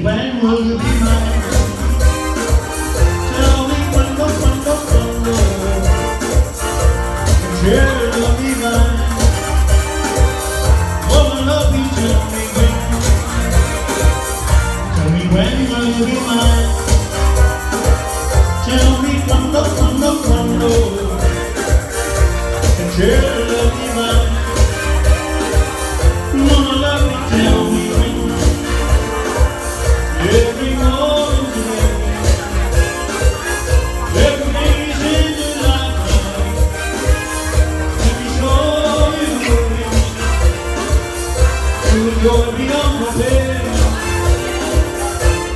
When will you be mine? Tell me cuando, Tell me mine. Oh, my love, you tell me when. Tell me when will you be mine? Tell me cuando, Tell me mine. Oh, my love, you tell me when. Every moment today, every day's in your lifetime. Let me show you the way to enjoy beyond repair.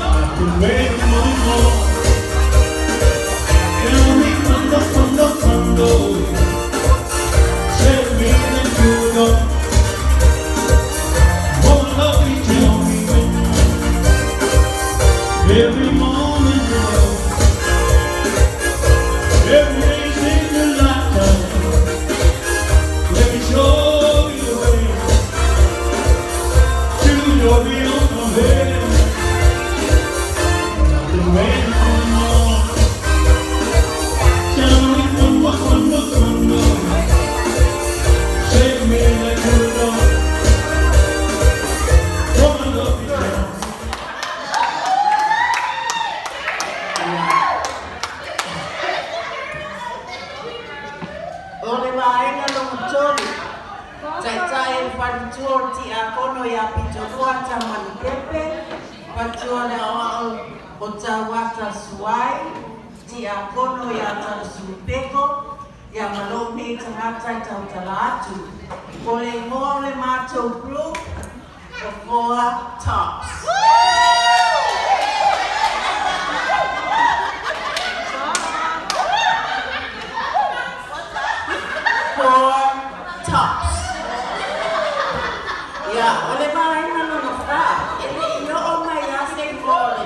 I've been waiting more. Tell me cuando, set me into the door. Oh, love me, tell me when. Every moment you know, every day's in your lifetime. Let me show you the way to your beyond compare. I've been waiting for more. Tell me cuando, save me like you know. Oh, I love you, girl. Ole maenga no mchori Chai panchuo ti akono ya pichorua chamani kepe Panchuo le otawata suai Ti akono ya tarasupeko Ya malome tangata tautalatu Ole ngole macho blue Four tops Ya, oleh maenga no nafra. Ele ino o mai ase ngole.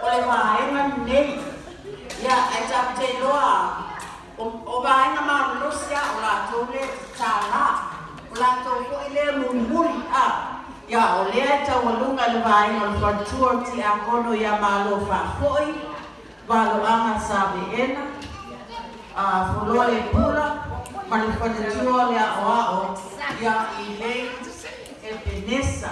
Oleh maenga nei. Ya, ajab te loa. O maenga marusia ola tole tala. Ola toko ile mumbuli a. Ya, oleh aja walunga le maenga fatua ti akono ya malo fa foi. Valo anga sabe ena. Fulole pula. Manifatua le ao ya ile Ebeneza.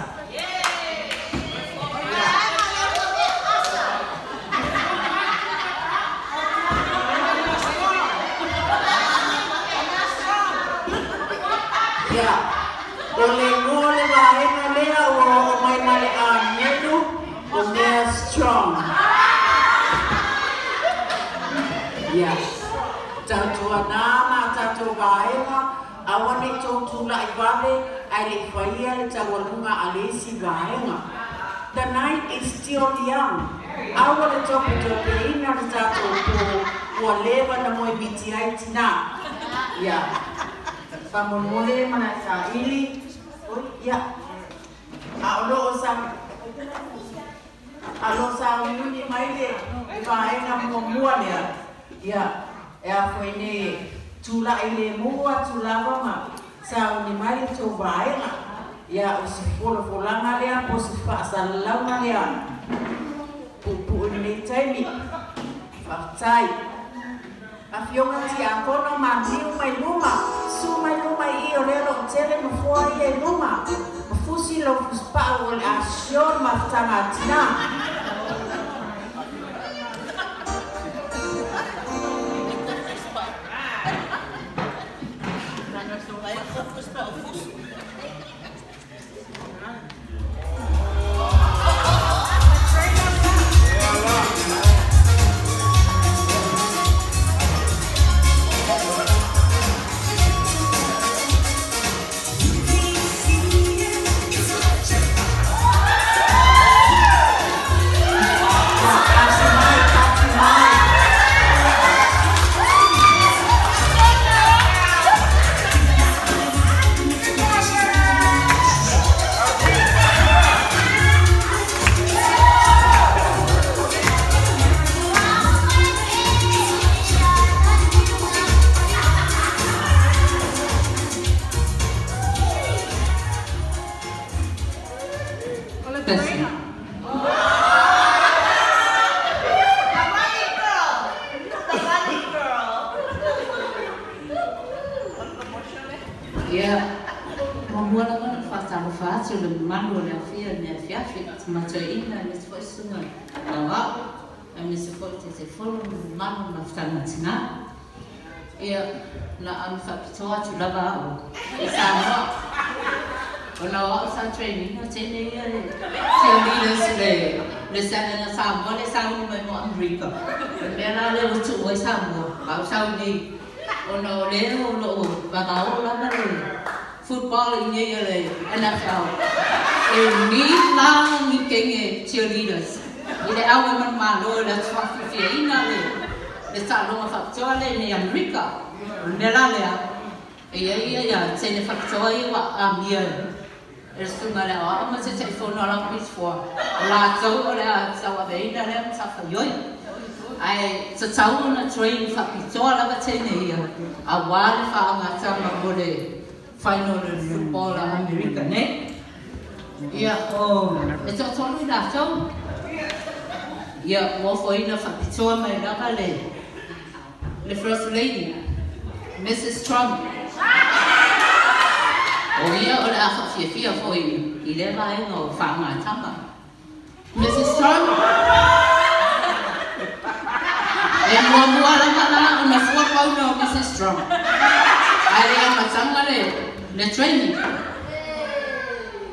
Ya, ole ngole maenga lea o mai male a medu o mea strong. Ya, tatua nama, tatua vaenga, awane totula ibave, ale faia le tawalunga alesi vaenga. The night is still young. Awane tope ina le tatua po leva na moe biti aitina. Ya, pamomole mana sa ili. Ya, alo sa yuni maile vaenga mua lea. Ya, foi ne tula ile mua tula vama sa ni mai to vaenga ya usifolo folanga lea po sifa salanga lea pupu ni taimi fatai afionga ti akono mandiu mai luma su mai luma io lero tele no foi e luma fusi lo fuspa o a shor maftanga tina Bessie. Yeah. Mamua la mana whātaro whātu le manu le awhia ne awhiawhi tamato ina e mese whai sunga na wau e mese whai te wholo manu na whtanga tina ia na anu whapitoa atu lava au e Samoa o na wau sa training o tene ia cheerleaders le sana na Samoa le sauni mai mo Amerika mea la le utu o Samoa au sauni o na o leo o lo wagao lava le football in the NFL. Ni lang ni kenge cheerleaders. Ile awe man malo la twafi ina le salonga factory ni America. Nela le ya tene factory wa amia. Erstunga le ama se telephone ala bis for. La zo le sawa beina le safa yoi. Ai tsau na train factory la tene ya. Awal fa ngata mabole final football America, ne? Yeah, it's a totally left out. Yeah, what for enough of Pitoa, my lovely. The First Lady, Mrs. Trump. Oh, yeah, or after fear for you. 11 or Fama Tama. Mrs. Trump. And one more on the 4 pound of Mrs. Trump. I am a sangare. The training,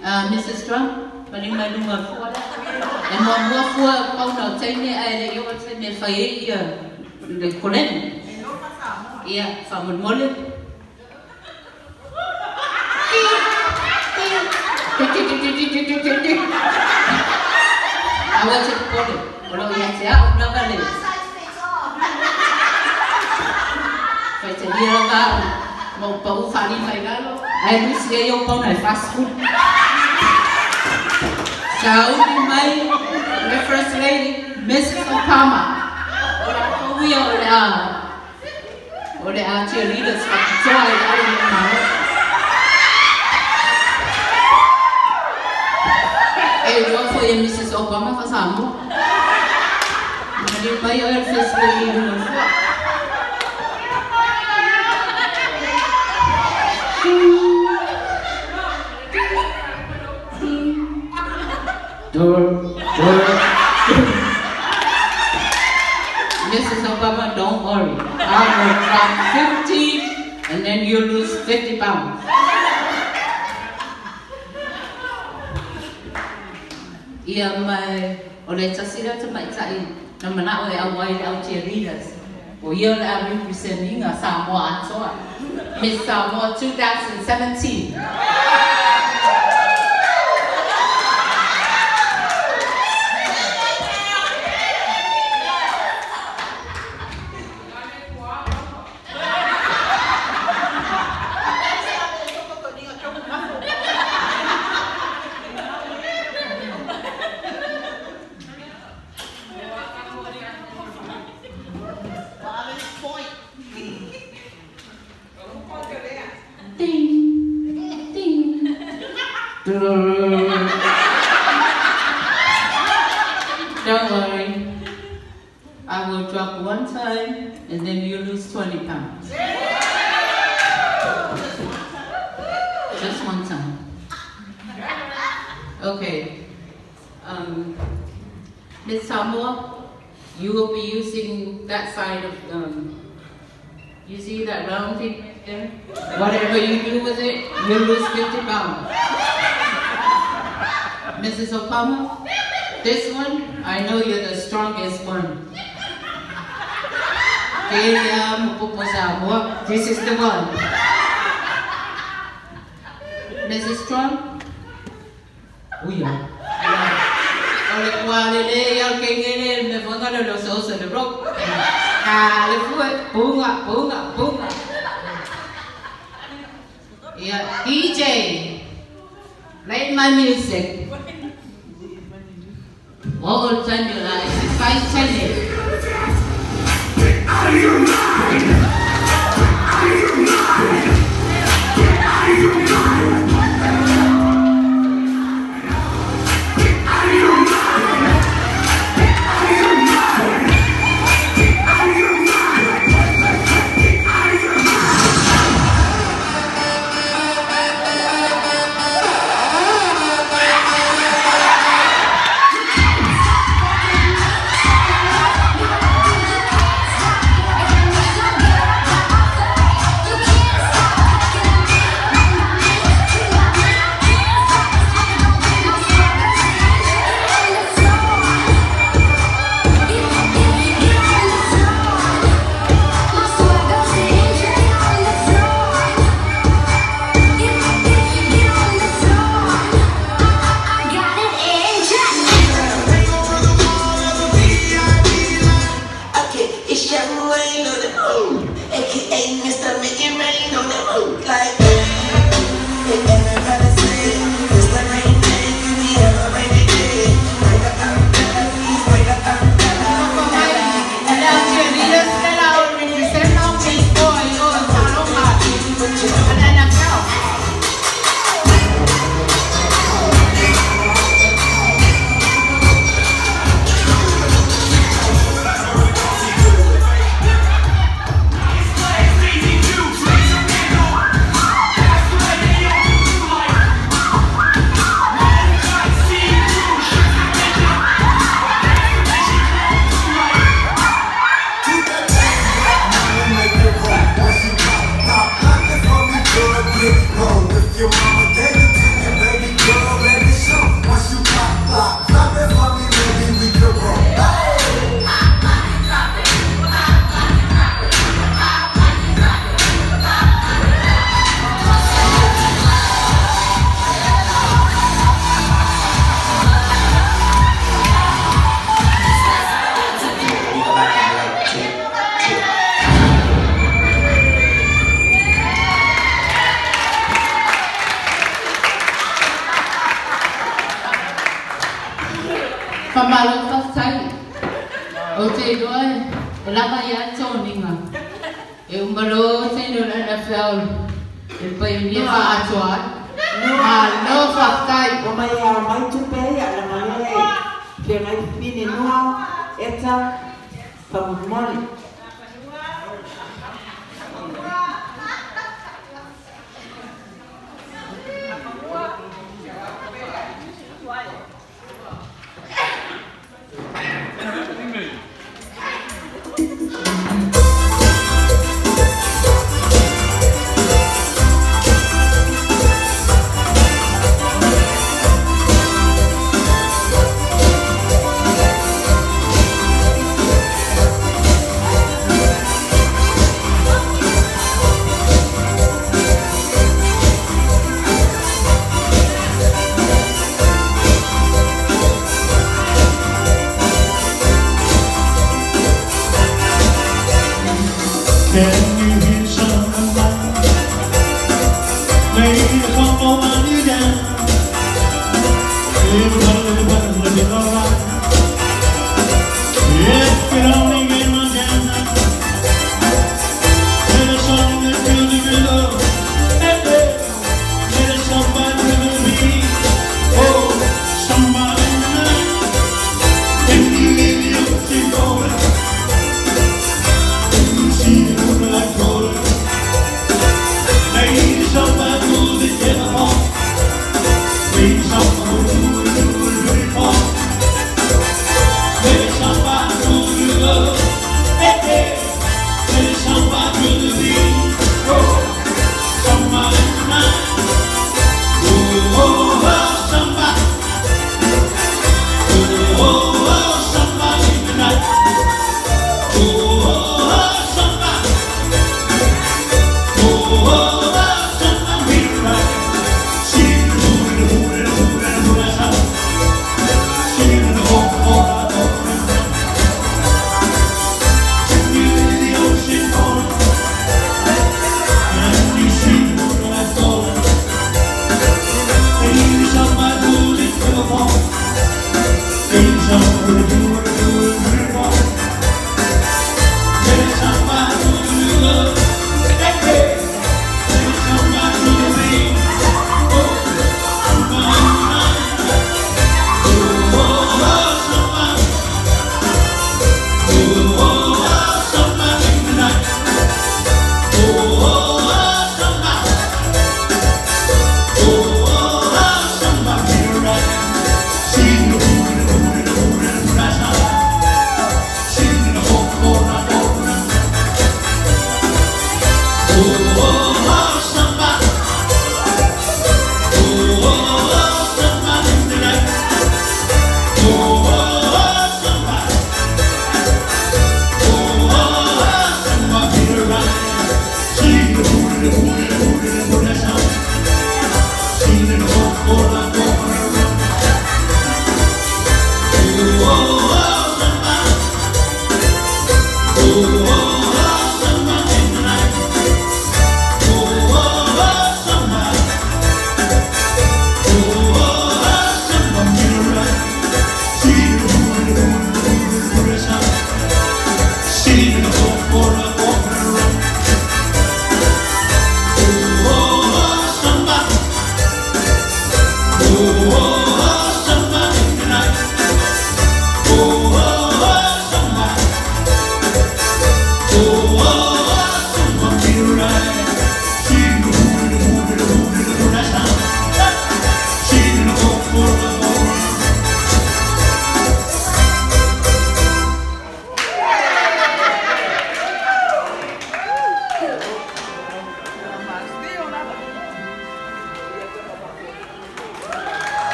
Mrs. Trump, but in my room of water, and one more for Pauno, take me, I you will take me for the Colin. Yeah, from Molly. I want to put it. Well, yes, yeah, never live. Phải chạy đi ra một bầu phá đi mày đó luôn. Ai biết xe vô con này fast food. Sao đi mày, the First Lady, Mrs. Obama. We are cheerleaders for joy. Hey, what for you, Mrs. Obama for some? Đi mày ở First Lady luôn. Mrs. Obama, don't worry. I will drop 50 and then you lose 50 pounds. Ia mai o le tasira te mai tai na mana o e awai au cheerleaders. O ia le representing Samoa atoa. Miss Samoa 2017. Don't worry, I will drop one time and then you lose 20 pounds. Just one time. Okay. Miss Samoa, you will be using that side of you see that round thing there? Whatever you do with it, you lose 50 pounds. Mrs. Obama, this one, I know you're the strongest one. This is the one. Mrs. Trump? Oh yeah. Ole kualele ya kengele me fonga lo so le bro. Ah, le fue bunga. Yeah, DJ. Play my music. What will turn you like? If I tell you. Get out of your mind! Out of your mind! Get out of your mind! Pamalo whakatari. O te iloa e lama ia tōninga. E umaro te ino na whiauru. E pai unia wha atoa. No whakatari. O mai a mai tupe a la mare. Ke mai pini noa eta pamumoli.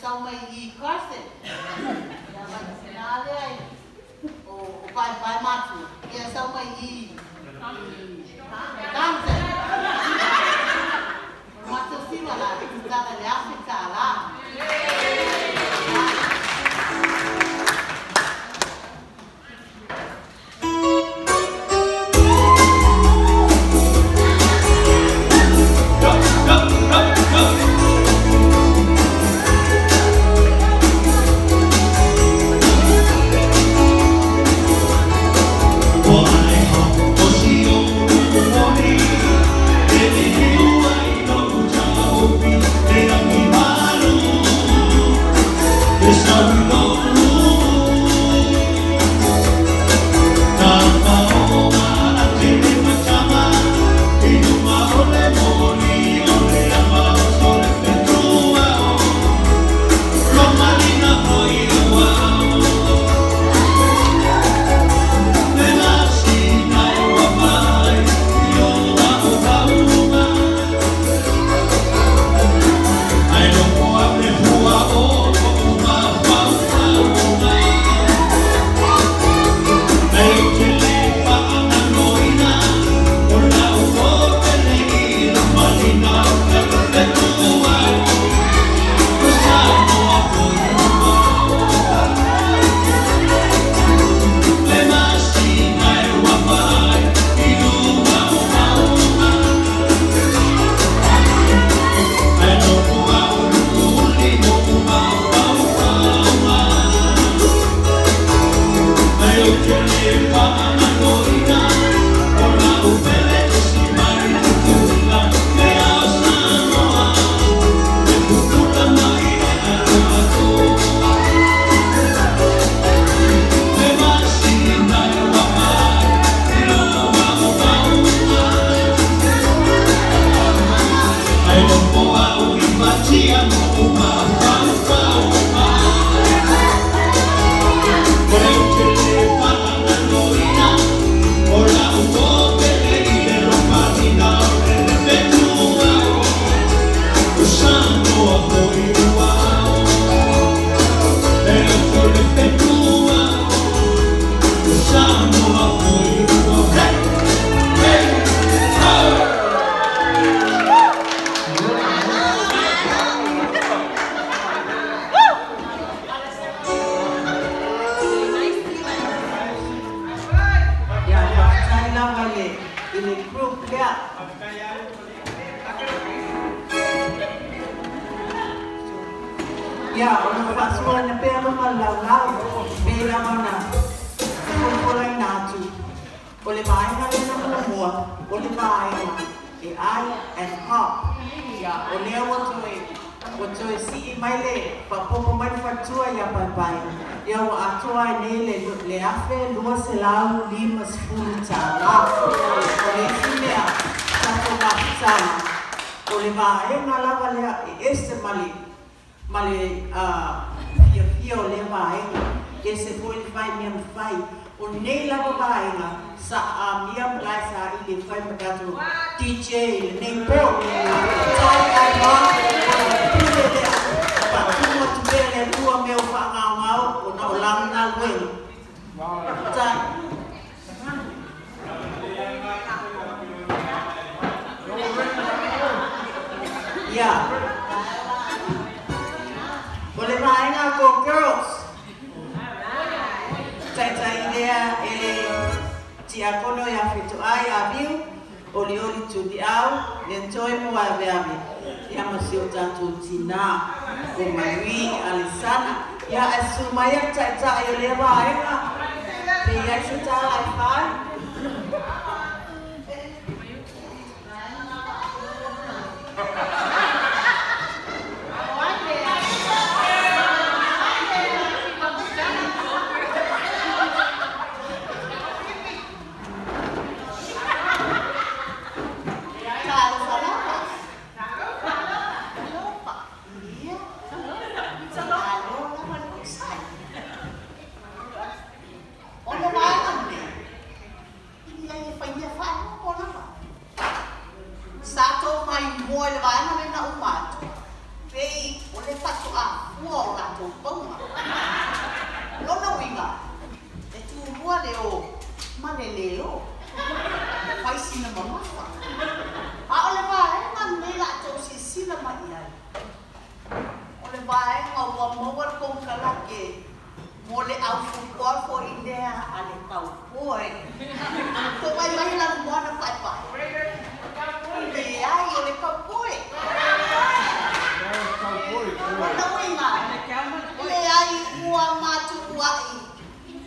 sau mai I Carson. Ya mana senale ai. O pai matu. Ya sau mai I Dancer. Matu siwa la, kita le Afrika la. Ya, orang pasal ni pera malang, pera mana, orang naju, oleh main hari nama semua, oleh main, AI and pop, ya, oleh waktu si maile, papo manufactura ya pai, ya waktu ni le afe 2 selau 5 10 cara, oleh sini ya, satu sama, oleh main ngalah malah este male fio le vaenga que se foi vai me vai o nei la vaenga sa mia plaza ile vai madato DJ nei po sai ai ma pa como tu vele tua meu fa ngau o na lang na wen sai ya boleh main aku girls. Cai dia cia kono ya fitu ai abiu oli tu diau enjoy mo ave ya masih tanto tina o mai alisana ya asumaya cai yo le main pe ya sita ai fai Sato mai moi le vai na umat. Vei, ole fatu a. ua o rātou paunga. Lona winga, e tūrua leo, male leo, whaisina mamafa. A ole vaenga nei rātou si sila mai ai. Ole vaenga ua maua kongkalake, mo le au fukuar fo i lea a le tau poe. Ko mai mai la moana pai pai. Le ai o le tau poe. Ona winga, le ai ua matu uai.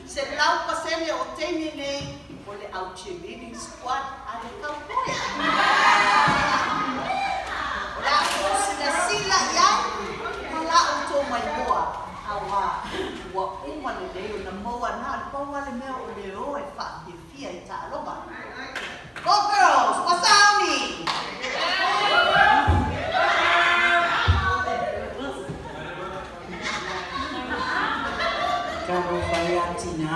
Se lau pasele o tene nei, o le au cheerleading squad a le tau poe. O la o sila sila iai, ma la o tō mai moa. Awa, ua uma le leo na moa na paua le mea o leo e whaakewhia i tā aloha. Go girls, wasauni! Karo whai atina.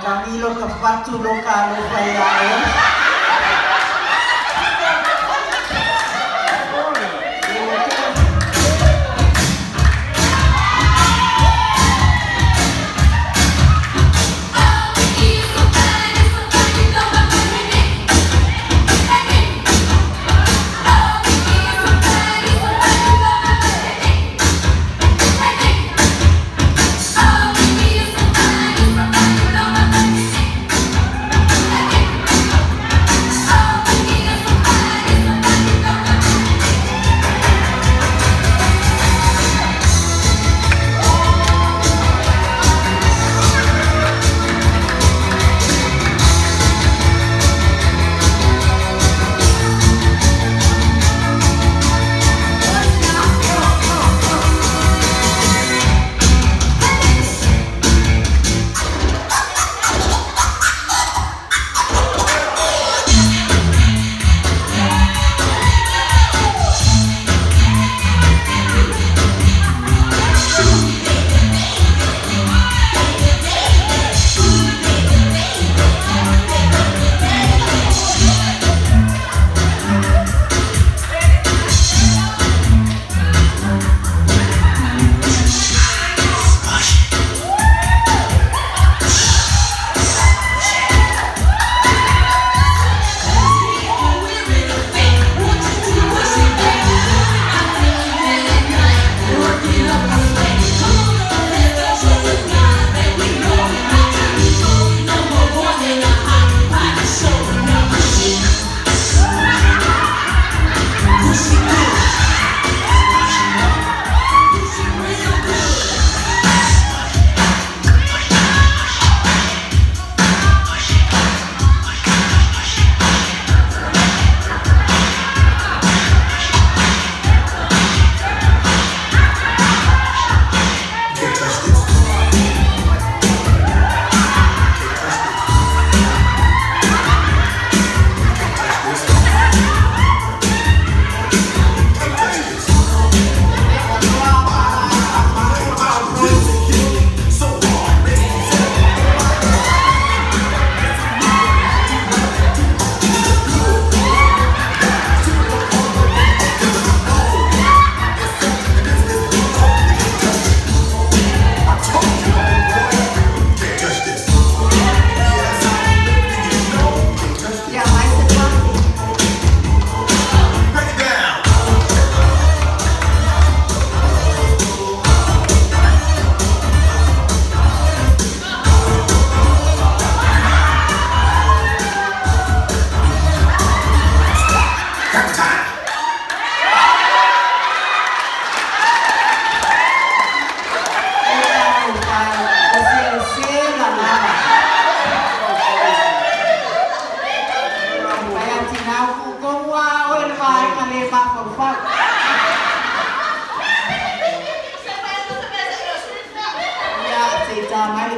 Camilo Capatu Localo Fayao.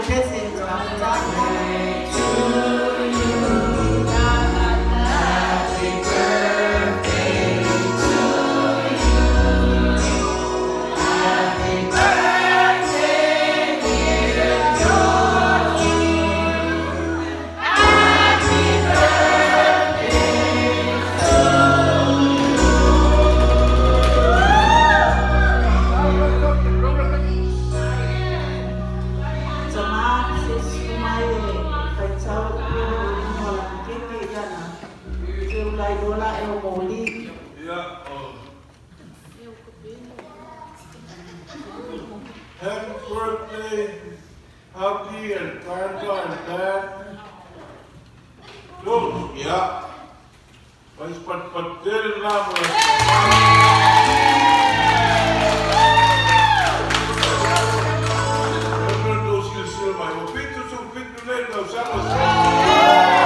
present. Happy birthday, Hubby and Grandpa and Dad. Those, yeah. Mas patpatin lang mo. Remember those silsil may upito sa upito na ito. Sama sa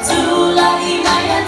Tula imaya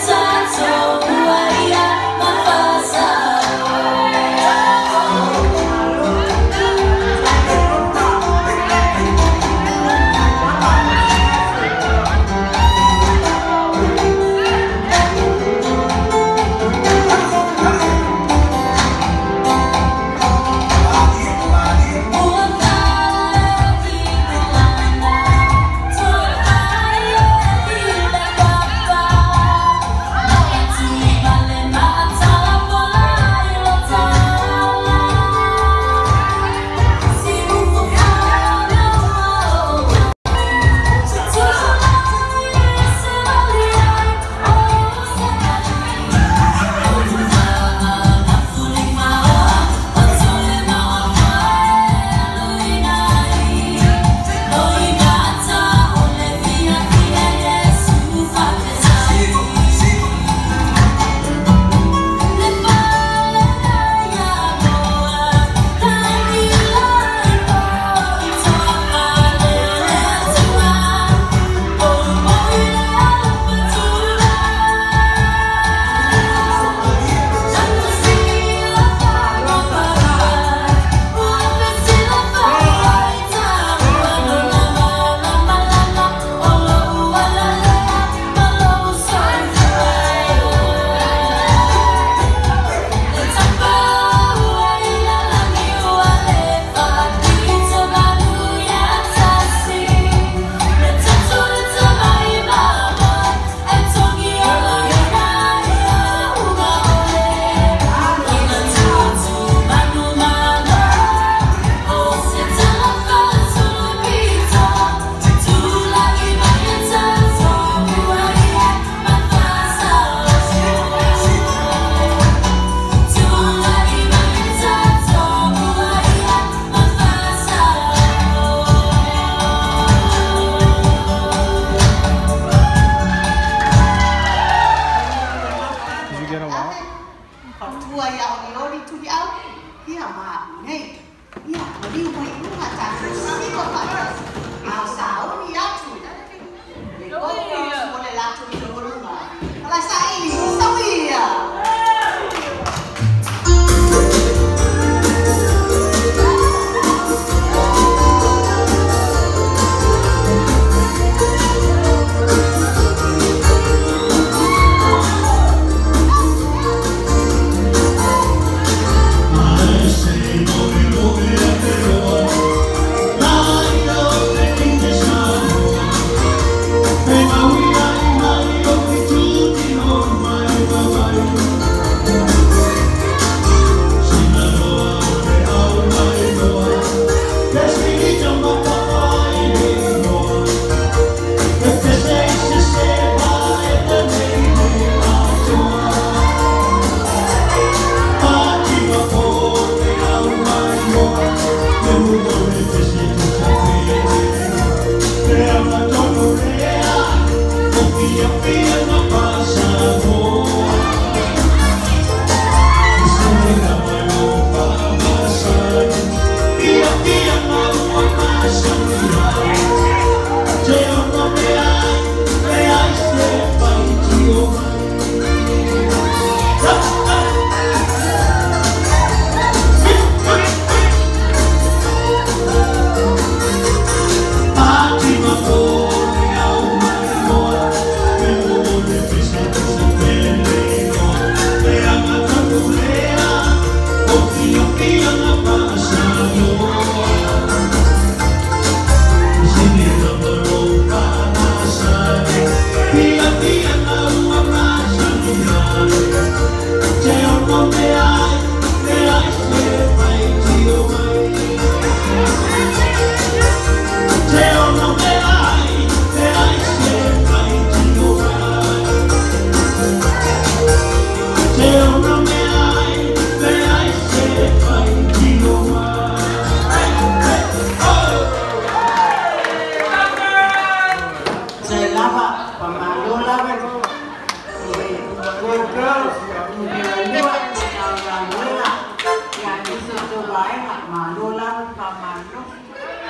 vai hạt mà đô la và mà nó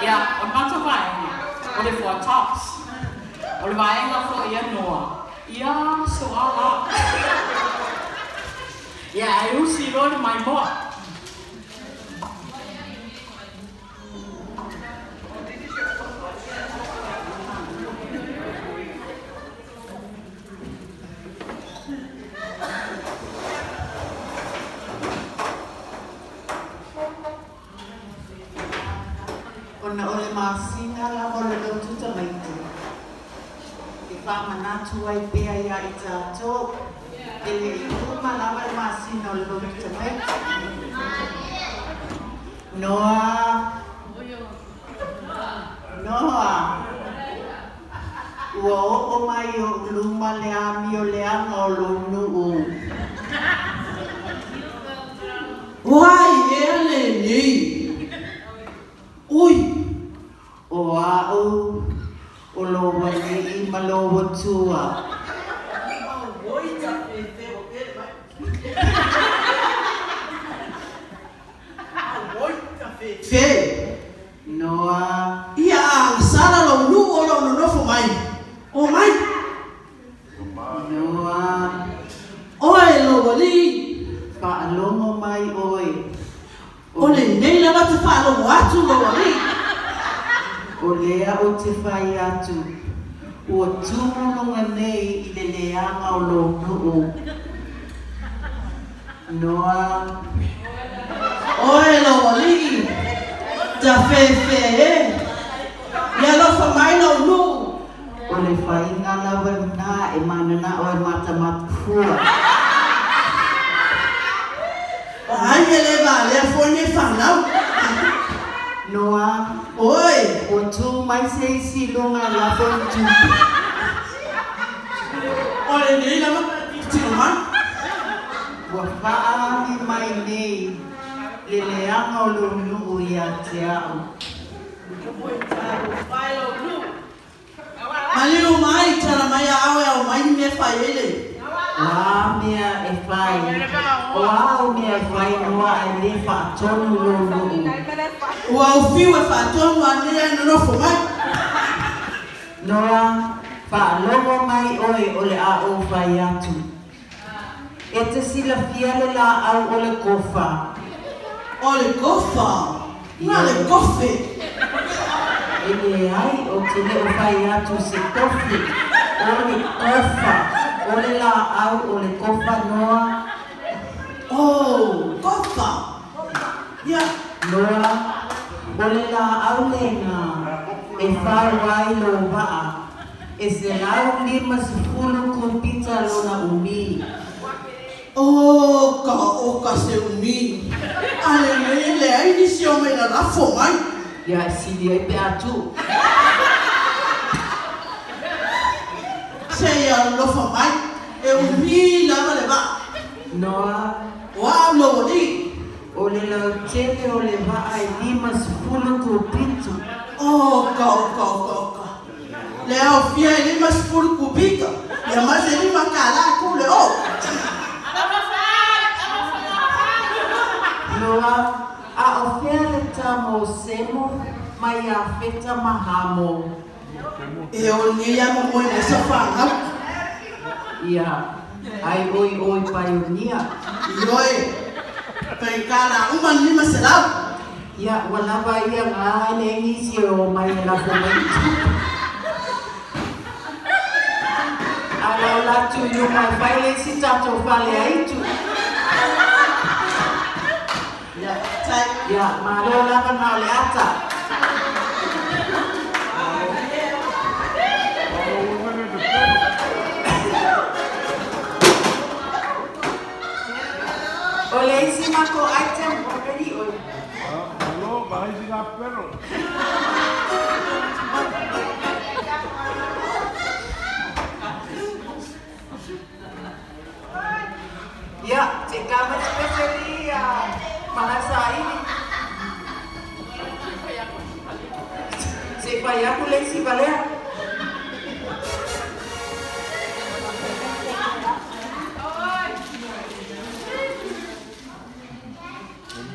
ya on pas vai o le for tops o le vai nga fo ia no ya so ala ya eu si lo mai mo na ole masina la ole lo tuta mai tu. Ke fa mana tuai pe ya ita to. Ele i mana ma masina ole lo tuta mai. Noa. Wo o mai o luma le ami o le anga o lo nu o. Wai ele ni. Ui. O au o lo wale I malo tua. Fe Noa ia sara lo nu o lo no fo mai. O mai Noa oi lo wali Fa longo mai oi. o le nei lava te fa lo atu lo wali. O lea o te whai atu. O tūmononga nei I le leanga o lo nuu. Noa. Oi lo wali. Ta fe ia lo fa mai lo nu. O le whai ngala wana e manana o e matamatua. Ai ele va le fone fa nau. Noa. Oi O tū mai se si lunga la fontu. o le nei lava ti man. Wa whaami mai nei. Le leanga o lo nuu ia te au. Mali o mai tara mai awe o mai me fa ele. Wa mea e whai. O au mea e whai noa e le wha tonu lo nuu. O au fiu e fa tonu ane no fo mai. Noa, wha longo mai oe o le a o whai atu. E te sila fiale la au o le kofa. O le kofa. Na le kofe. E le ai o te le o whai atu se tofi. O le kofa. O le la au o le kofa noa. Oh, kofa. Ya. Noa, o le la au le ngā. E whai wai lo waa. E se lau 50 kumpita lona umi. Oh, ka se umi. Ale le ai ni si o me na rafo mai. Ya sili ai pe atu. Se ya lo fa mai. E umi lava le va. Noa, Wa lo ni. o le lau tele o le waa e 50 kumpita. Oh, ka. Le au fia ele mas por kubika. Ya mas ele makala ku le o. Noa, a ofea le tamo semo mai a feta mahamo. E o ni ya mo mo na sa fa na. Ia, ai oi paionia. Ioi. Kai kala uman ni masalau. Ia, wala ba ia ngā le nisi o mai la komaitu. Alau latu yu mai whaile si tato whale aitu. Ya, tai. Ia, maro lava ngā le ata. O le isi mako item already oi. Hello, vai jogar perro. Ya, te kama spesiali mahasa ini. Supaya aku lesi balik.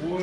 Boa.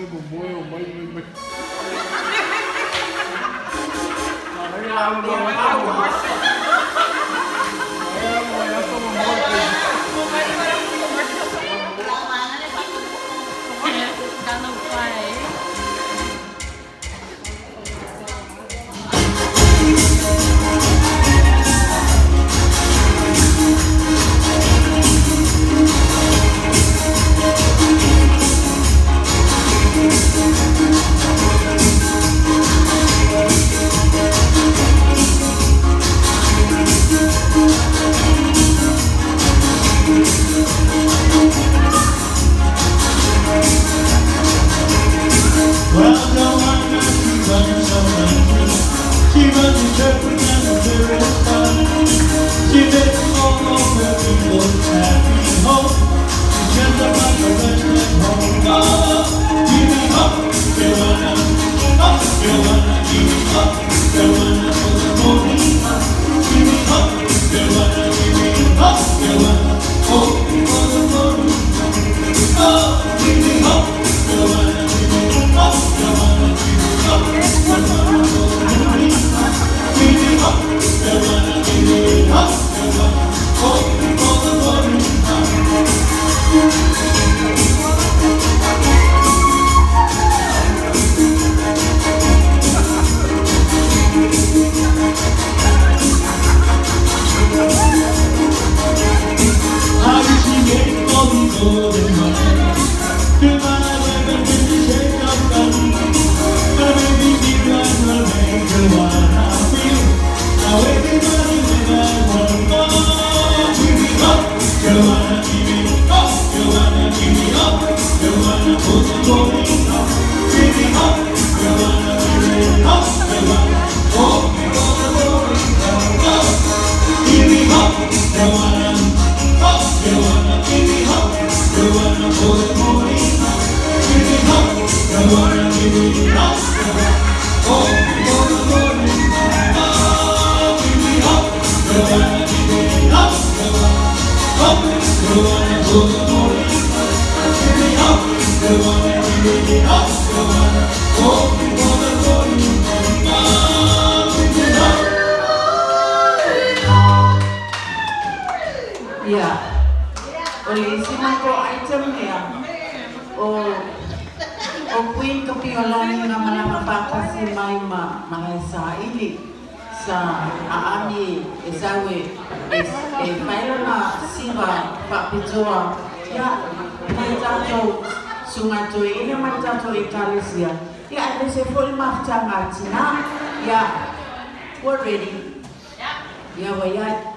We're ready. Yeah, we are.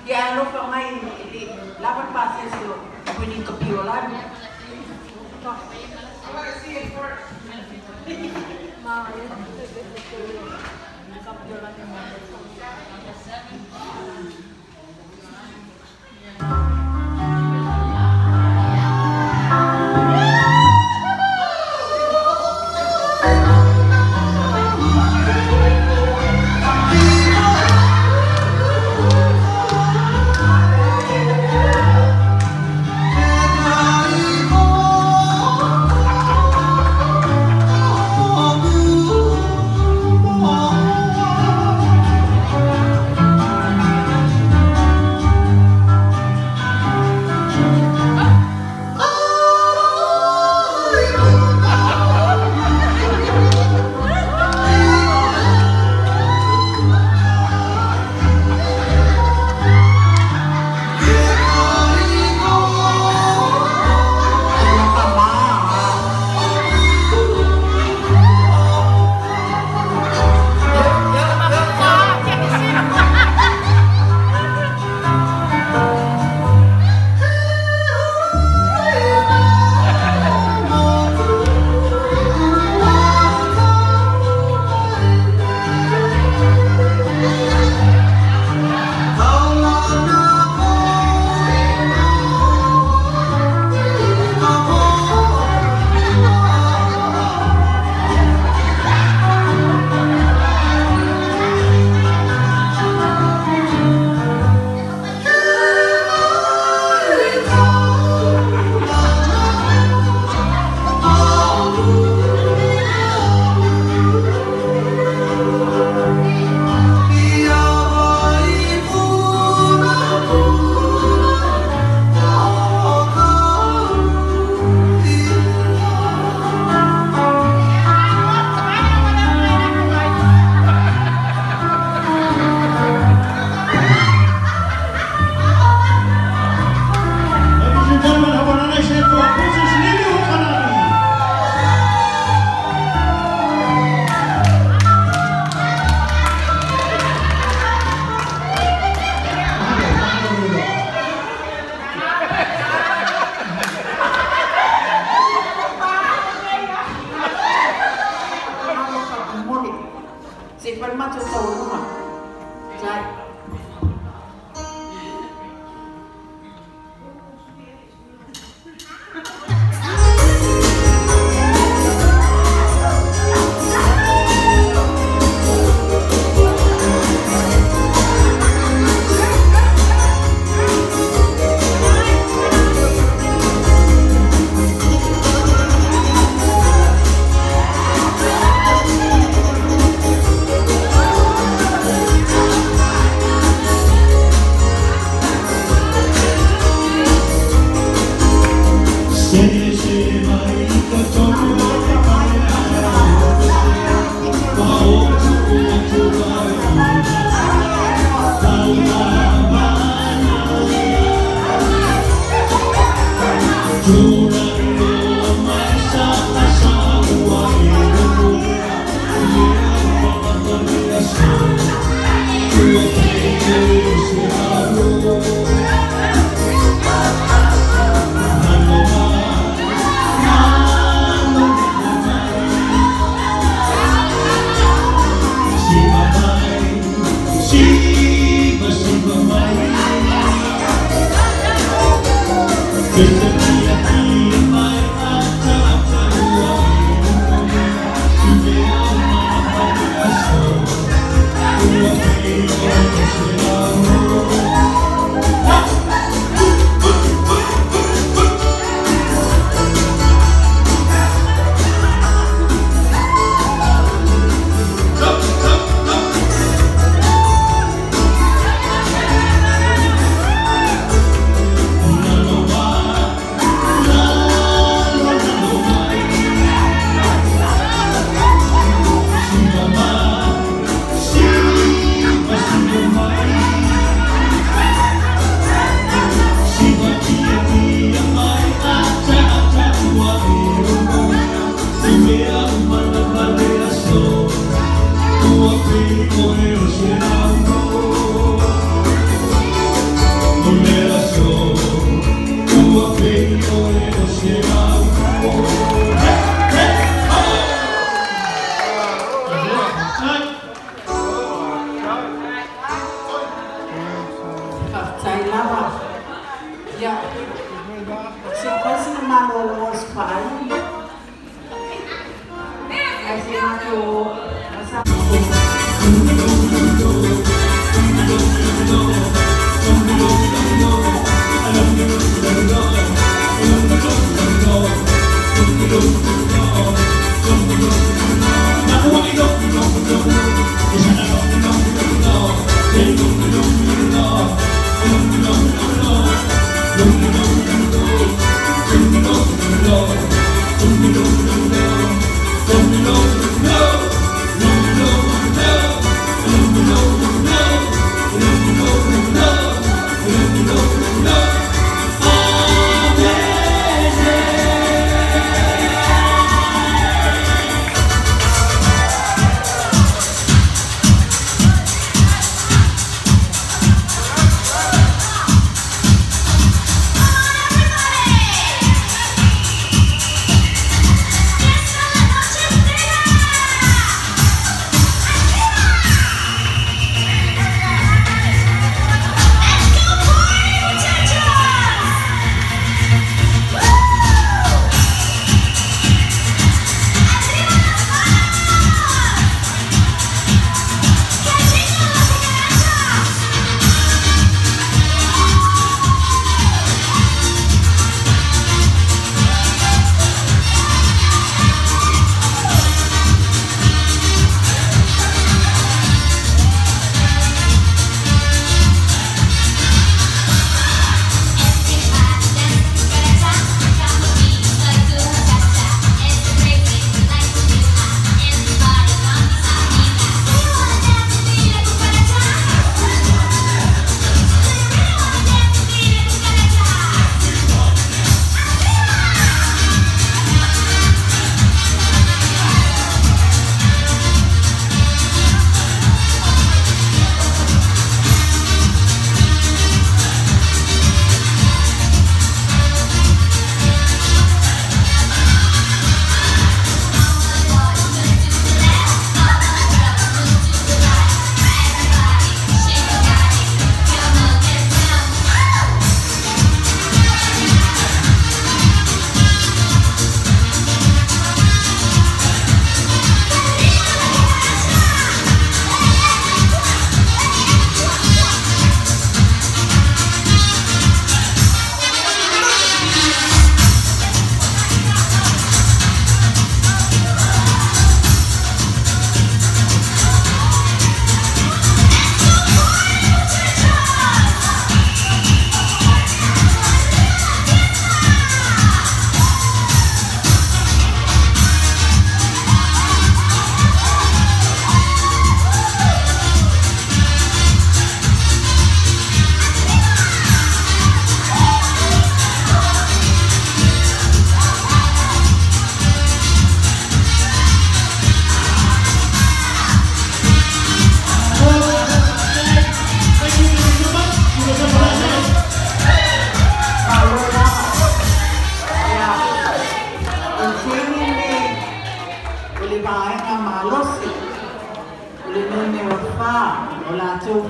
Yeah, look at my laban passes to winning to Piola. I want to see it first. Oh,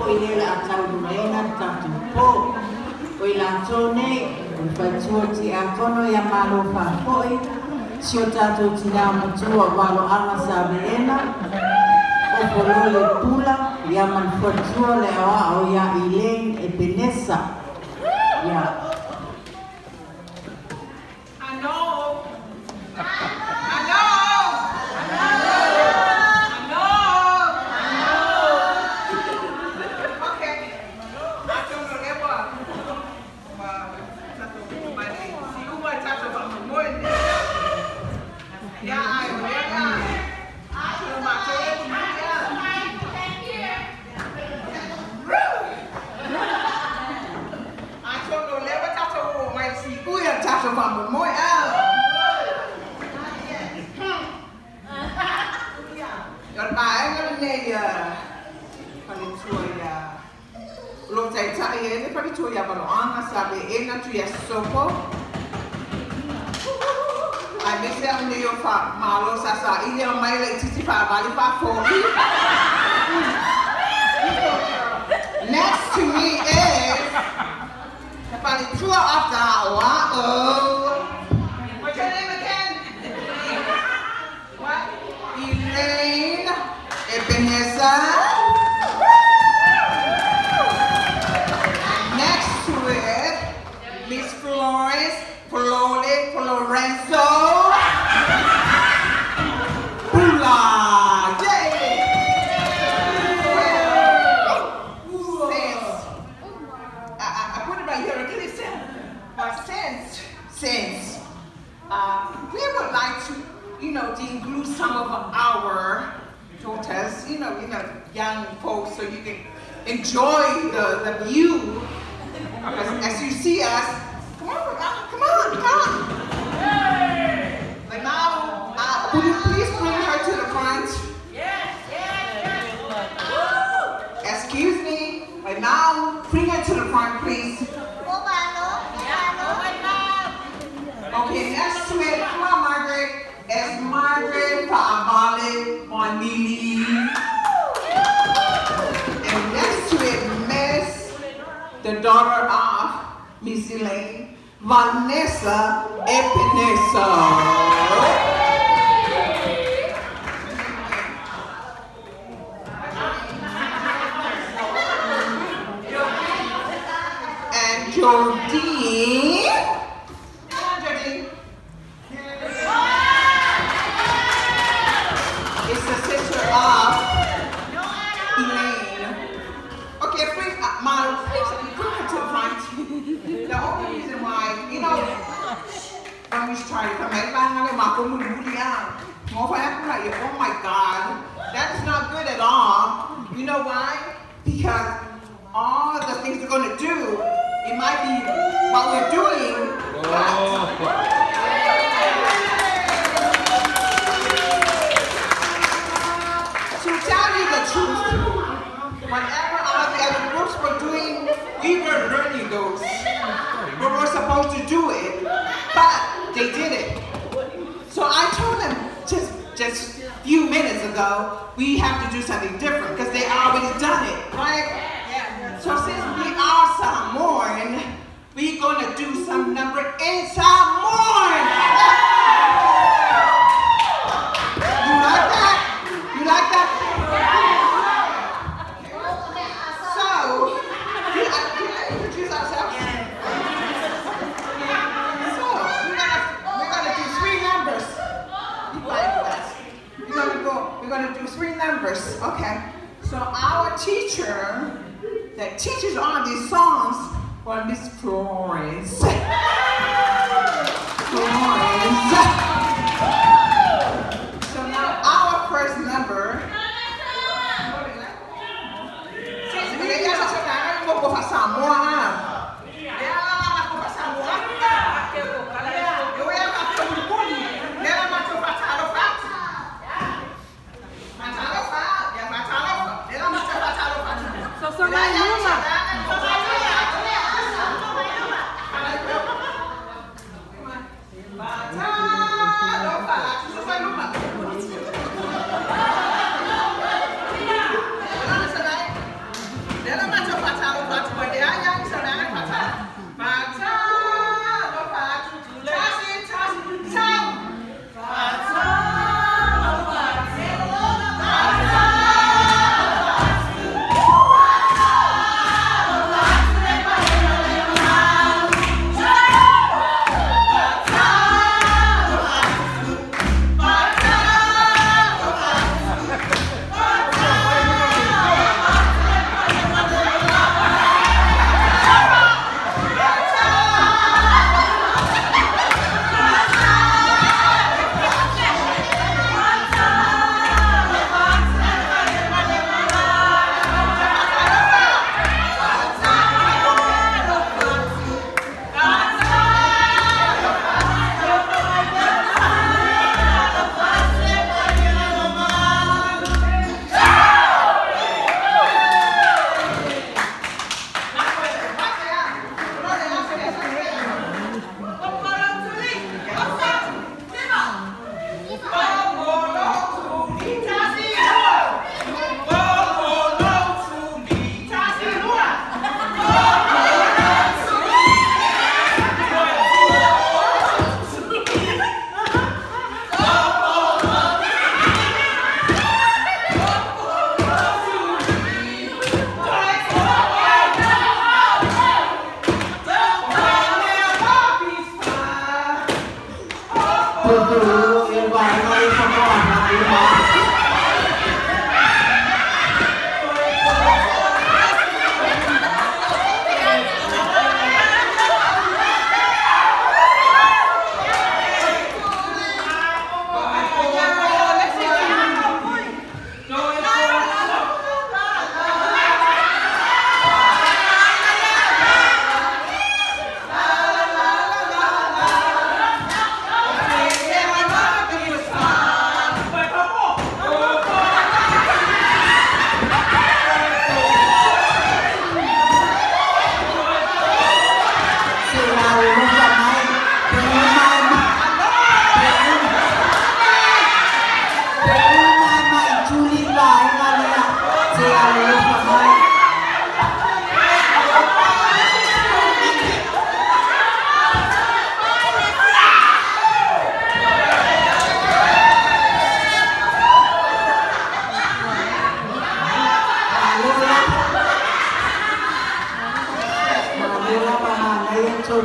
i le atau lumaina tatu po. O i la tone, o whaitua ti a tono i a malo whakoi. Si o tātou tina matua walo anga sa veena. O polo le pula, i a man whaitua le awa o ia Elaine e Benessa. Ia. Next to me is the tour of the what's your name again? What? Elaine Ebenezer. Next to it, Miss Florenzo. We would like to, to include some of our daughters, young folks, so you can enjoy the view. As you see us, come on. Like now, would you please bring her to the front? Yes. Excuse me. Right now, bring her to the front, please. Okay, next to it, come on, Margaret. It's Margaret Paabale Monili. And next to it, Miss, the daughter of Miss Elaine, Vanessa Ebenezer. And Jodine. When we try to come back, oh my God, that's not good at all. You know why? Because all the things we're going to do, it might be what we're doing, to tell you the truth, whatever all the other groups were doing, we were learning those. We were supposed to do it, but they did it. So I told them just a few minutes ago, we have to do something different because they already done it, right? So since we are Samoan, we're going to do some number in Samoan. You like that? You like that? So, can I introduce ourselves? We're going to do 3 numbers. Okay. So our teacher that teaches all these songs was Miss Florence. So now our first number. Then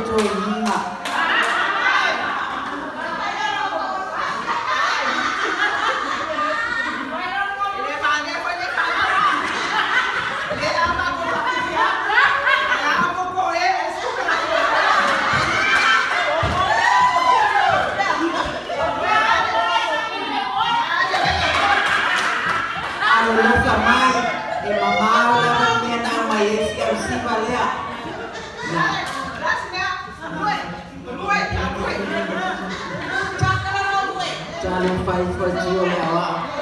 to inga. Jangan fight for Gio Yawa.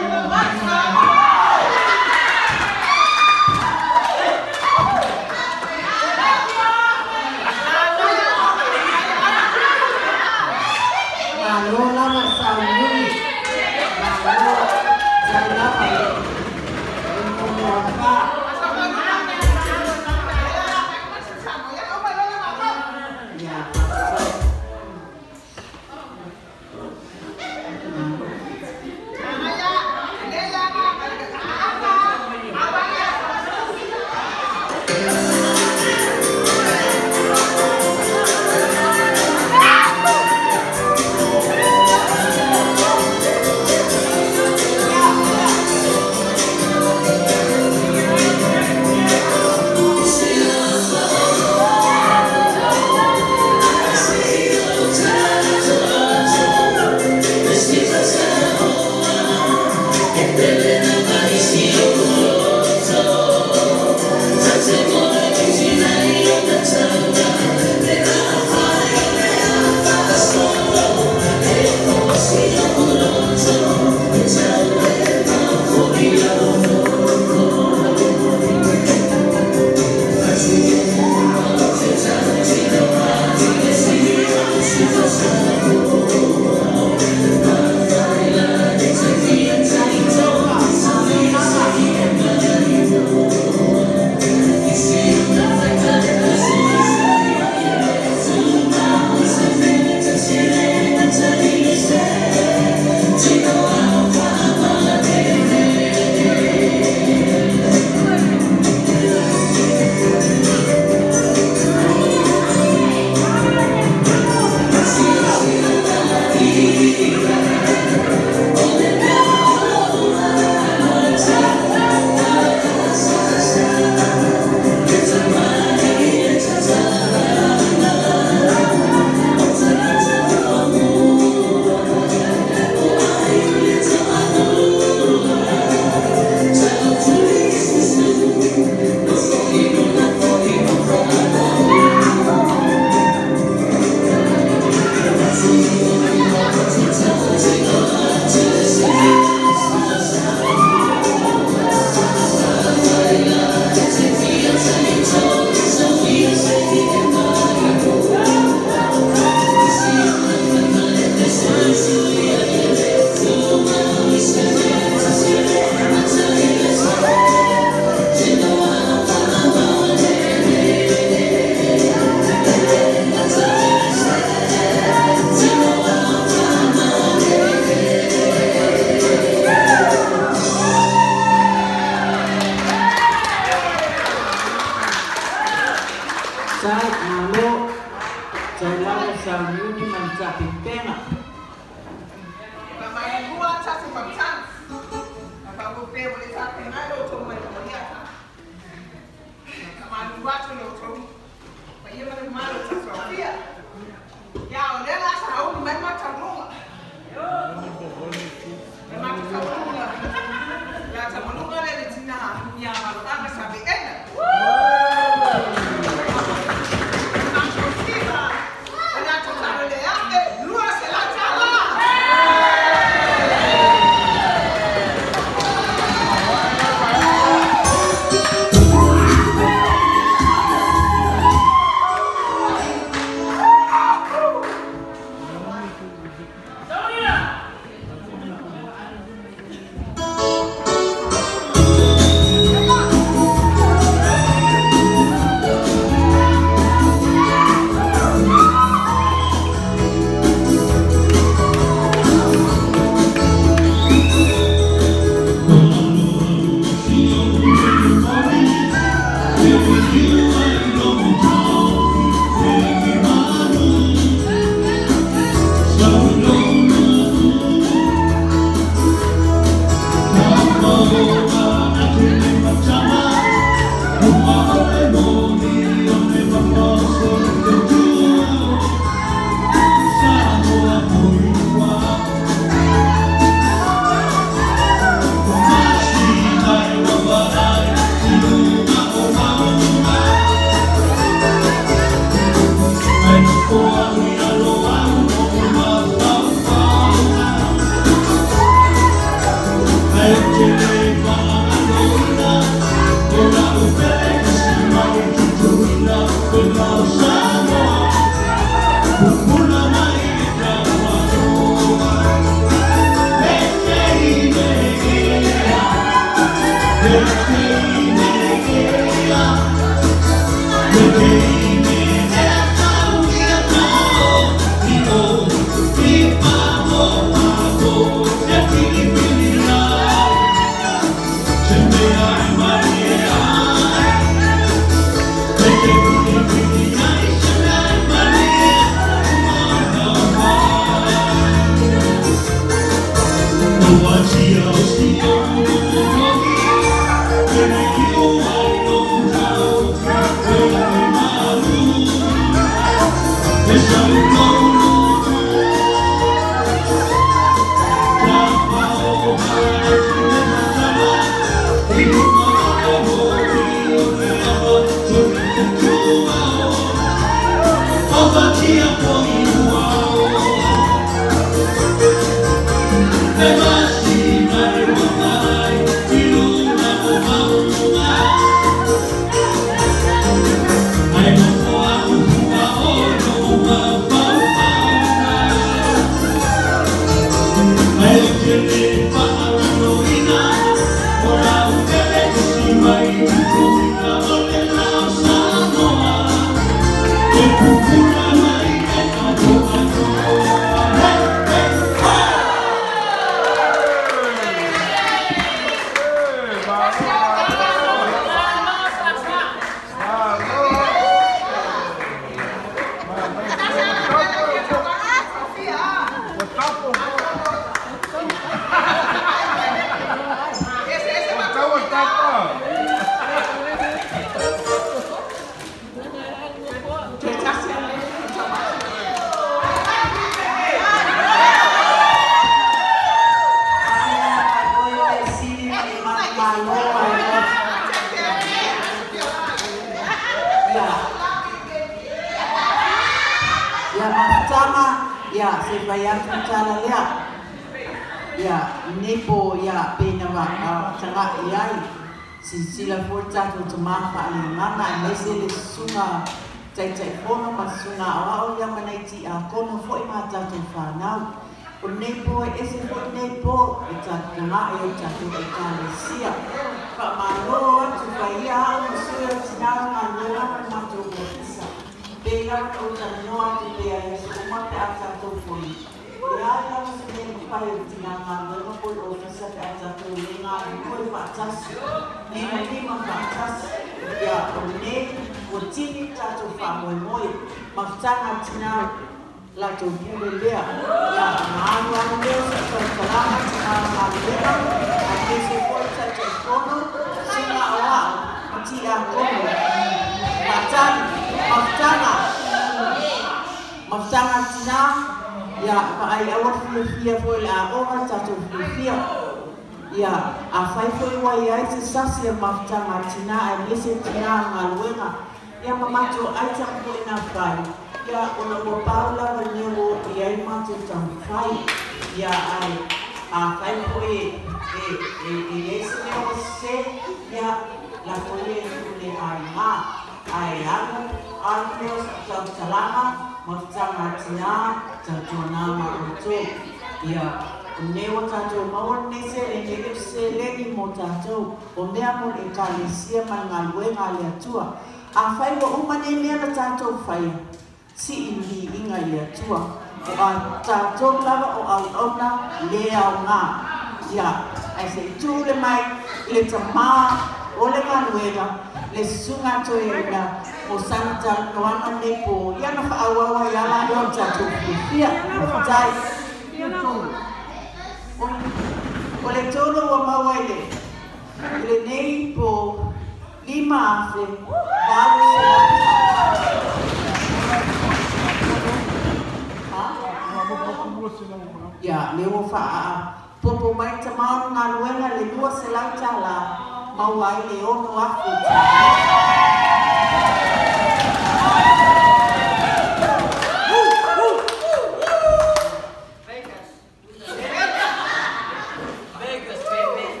Vegas, baby.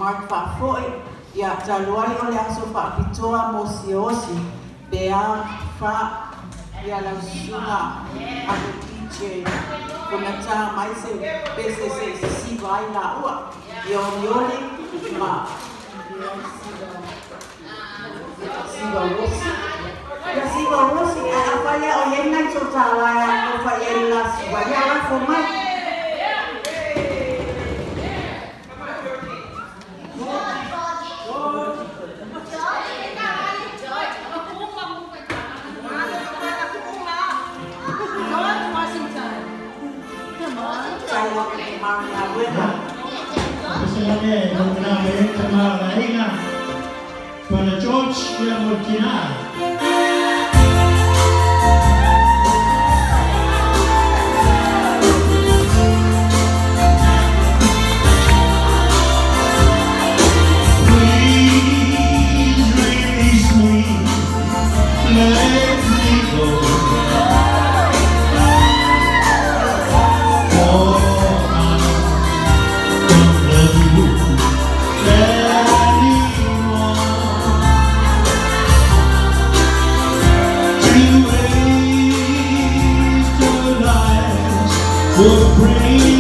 Mark whafoi, ia taluai o le aso whaapitoa mo siosi, bea wha, ia lau sunga, a le DJ, kuna tā mai se pese se siva ai la ua, ia o nioli, ma, siva wosi. Ia siva wosi, a whaia o yenai so tāla o whaia la siva, ia la fo mai. Para George ia Mortina. Please release me, let me go. Will bring